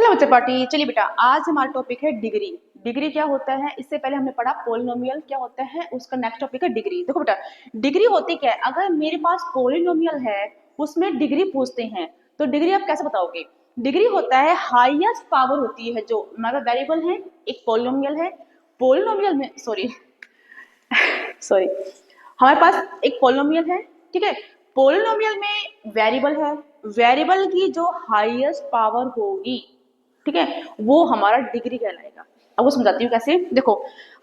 Hello बच्चे party. चलिए बेटा, आज हमारा टॉपिक है डिग्री। डिग्री क्या होता है, इससे पहले हमने पढ़ा पॉलिनोमियल क्या होता है, उसका नेक्स्ट टॉपिक है डिग्री। देखो बेटा, डिग्री होती क्या है, अगर मेरे पास पॉलिनोमियल है उसमें डिग्री पूछते हैं तो डिग्री आप कैसे बताओगे। डिग्री होता है हाईएस्ट पावर होती है, जो हमारा वेरिएबल है, एक पॉलिनोमियल है। पॉलिनोमियल में सॉरी हमारे पास एक पॉलिनोमियल है, ठीक है। पॉलिनोमियल में वेरिएबल है, वेरिएबल की जो हाईएस्ट पावर होगी, ठीक है, वो हमारा डिग्री कहलाएगा। अब वो समझाती हूँ कैसे। देखो,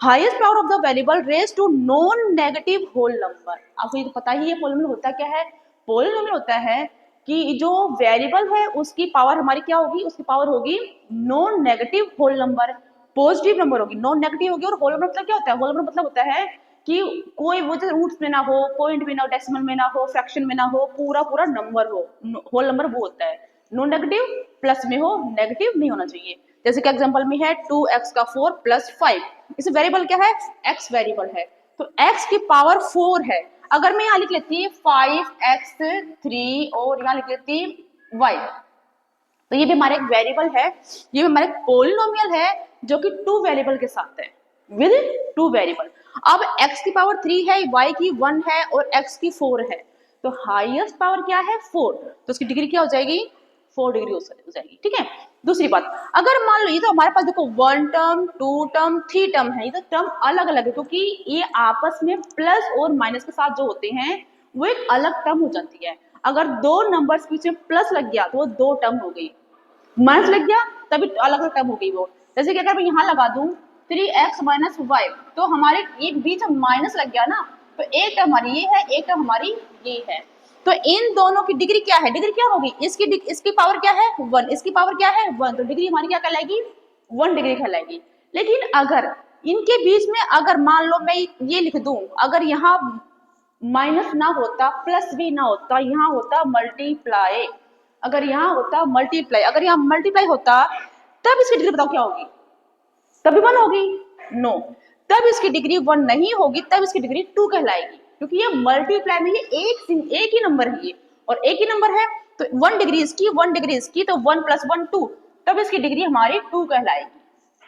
highest power of the variable raise to non negative whole number. आपको ये तो पता ही है पॉलिनोमियल होता क्या है। पॉलिनोमियल होता है कि जो वेरिएबल है उसकी पावर हमारी क्या होगी, उसकी पावर होगी non negative whole number, positive number होगी। नॉन नेगेटिव होगी। और होल नंबर मतलब क्या होता है, होल नंबर मतलब होता है कि कोई वो जो रूट्स में ना हो, पॉइंट में ना हो, डेसिमल में ना हो, फ्रैक्शन में ना हो, पूरा पूरा नंबर हो। होल नंबर वो होता है। नॉन नेगेटिव प्लस में हो, नेगेटिव नहीं होना चाहिए। जैसे कि एग्जांपल में है 2x का 4 प्लस 5। इस वेरिएबल क्या है, x वेरिएबल है, तो x की पावर 4 है। अगर मैं यहाँ लिख लेती 5x3 और यहाँ लिख लेती y, तो ये भी हमारा एक वेरिएबल है, ये भी हमारा एक पॉलिनोमियल है जो कि 2 वेरिएबल के साथ है, विद 2 वेरिएबल। अब x की पावर 3 है, y की 1 है और x की 4 है, तो हाईएस्ट पावर क्या है 4, तो उसकी डिग्री क्या हो जाएगी, 4 डिग्री हो जाएगी, ठीक है। दूसरी बात, अगर मान लो ये तो हमारे पास देखो 1 टर्म 2 टर्म 3 टर्म है, ये तो टर्म अलग अलग है क्योंकि ये आपस में प्लस और माइनस के साथ जो होते हैं वो एक अलग टर्म हो जाती है। अगर दो नंबर्स के बीच में प्लस लग गया तो वो 2 टर्म हो गई, माइनस लग गया तभी अलग अलग टर्म हो गई वो। जैसे कि अगर मैं यहाँ लगा दूं 3x माइनस 5, तो हमारे एक बीच में माइनस लग गया ना, तो एक टर्म हमारी ये है, एक टर्म हमारी ये है, तो इन दोनों की डिग्री क्या है, डिग्री क्या होगी, इसकी पावर क्या है 1, इसकी पावर क्या है 1, तो डिग्री हमारी क्या कहलाएगी 1 डिग्री कहलाएगी। लेकिन अगर इनके बीच में अगर मान लो मैं ये लिख दूं, अगर यहाँ माइनस ना होता प्लस भी ना होता, यहाँ होता मल्टीप्लाई, अगर यहाँ होता मल्टीप्लाई, अगर यहाँ मल्टीप्लाई होता तब इसकी डिग्री बताओ क्या होगी, तभी 1 होगी, नो, तब इसकी डिग्री 1 नहीं होगी, तब इसकी डिग्री 2 कहलाएगी, क्योंकि ये मल्टीप्लाई में ये एक ही नंबर है, ये और एक ही नंबर है, तो 1 डिग्री इसकी 1 डिग्री इसकी, तो 1 + 1 2, तब इसकी डिग्री हमारी 2 कहलाएगी।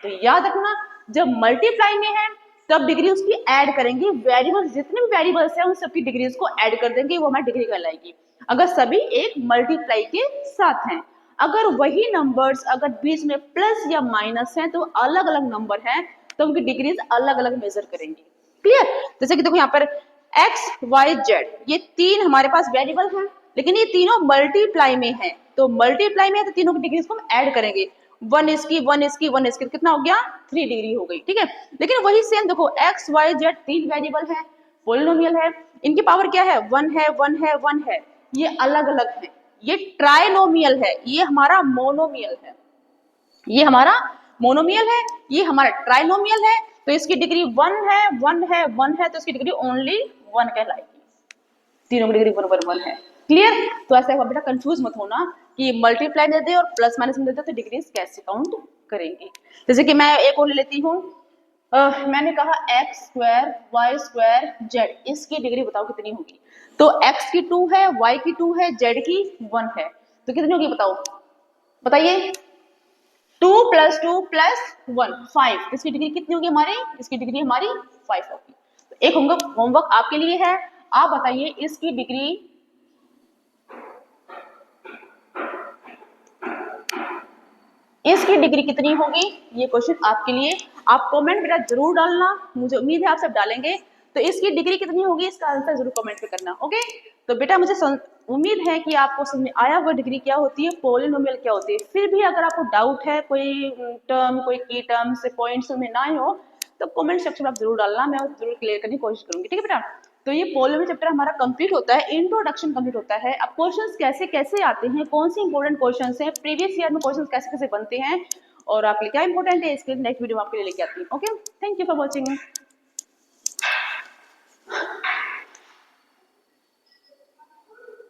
तो याद रखना, जब मल्टीप्लाई में है तब डिग्री उसकी ऐड करेंगे, वेरिएबल्स जितने भी वेरिएबल्स हैं उन सबकी डिग्रीज को ऐड कर देंगे, वो हमारी डिग्री कहलाएगी, अगर सभी एक मल्टीप्लाई के साथ हैं। अगर वही नंबर्स अगर बीच में प्लस या माइनस हैं तो अलग अलग नंबर हैं, तो उनकी डिग्रीज अलग अलग मेजर करेंगे। क्लियर। जैसे कि देखो यहाँ पर x y z ये 3 हमारे पास वेरिएबल हैं, लेकिन ये तीनों मल्टीप्लाई में है, तो मल्टीप्लाई में है तो तीनों की डिग्रीज को हम ऐड करेंगे, 1 इसकी 1 इसकी 1 इसकी, कितना हो गया 3 डिग्री हो गई, ठीक है। लेकिन वही सेम देखो x y z 3 वेरिएबल है, पॉलिनोमियल है, इनकी पावर क्या है 1 है 1 है 1 है, ये अलग अलग है, ये ट्राइनोमियल है, ये हमारा मोनोमियल है, ये हमारा मोनोमियल है, ये हमारा ट्राइनोमियल है, तो इसकी डिग्री 1 है 1 है 1 है, तो इसकी डिग्री ओनली 1 कहलाएगी, तीनों की डिग्री 1 1 1 है। क्लियर। तो ऐसा बेटा कंफ्यूज मत होना कि मल्टीप्लाई दे दे और प्लस माइनस में दे दे तो डिग्रीज कैसे काउंट करेंगे। जैसे कि मैं एक और ले लेती हूँ, मैंने कहा x² y² z, इसकी डिग्री बताओ कितनी होगी, तो x की 2 है, y की 2 है, z की 1 है, तो कितनी होगी बताओ, बताइए। 2 + 2 + 1 5, इसकी डिग्री कितनी होगी हमारी, इसकी डिग्री हमारी 5 होगी। तो एक होमवर्क आपके लिए है, आप बताइए इसकी डिग्री कितनी होगी, ये क्वेश्चन आपके लिए। आप कमेंट बेटा जरूर डालना, मुझे उम्मीद है आप सब डालेंगे, तो इसकी डिग्री कितनी होगी इसका आंसर जरूर कमेंट पे करना, ओके। तो बेटा मुझे उम्मीद है कि आपको समझ में आया हुआ डिग्री क्या होती है, पॉलिनोमियल क्या होती है। फिर भी अगर आपको डाउट है, कोई टर्म कोई की टर्म से पॉइंट्स में ना हो, तो कमेंट सेक्शन में आप जरूर डालना, मैं जरूर क्लियर करने की कोशिश करूंगी, ठीक है बेटा। तो ये पॉलिनोमियल चैप्टर हमारा कंप्लीट होता है, इंट्रोडक्शन कंप्लीट होता है। अब क्वेश्चंस कैसे कैसे आते हैं, कौन सी इंपॉर्टेंट क्वेश्चंस हैं, प्रीवियस ईयर में क्वेश्चंस कैसे कैसे बनते हैं और आपके लिए क्या इंपॉर्टेंट है, इसके नेक्स्ट वीडियो में आपके लिए लेके आती हूँ, okay. Thank you for watching.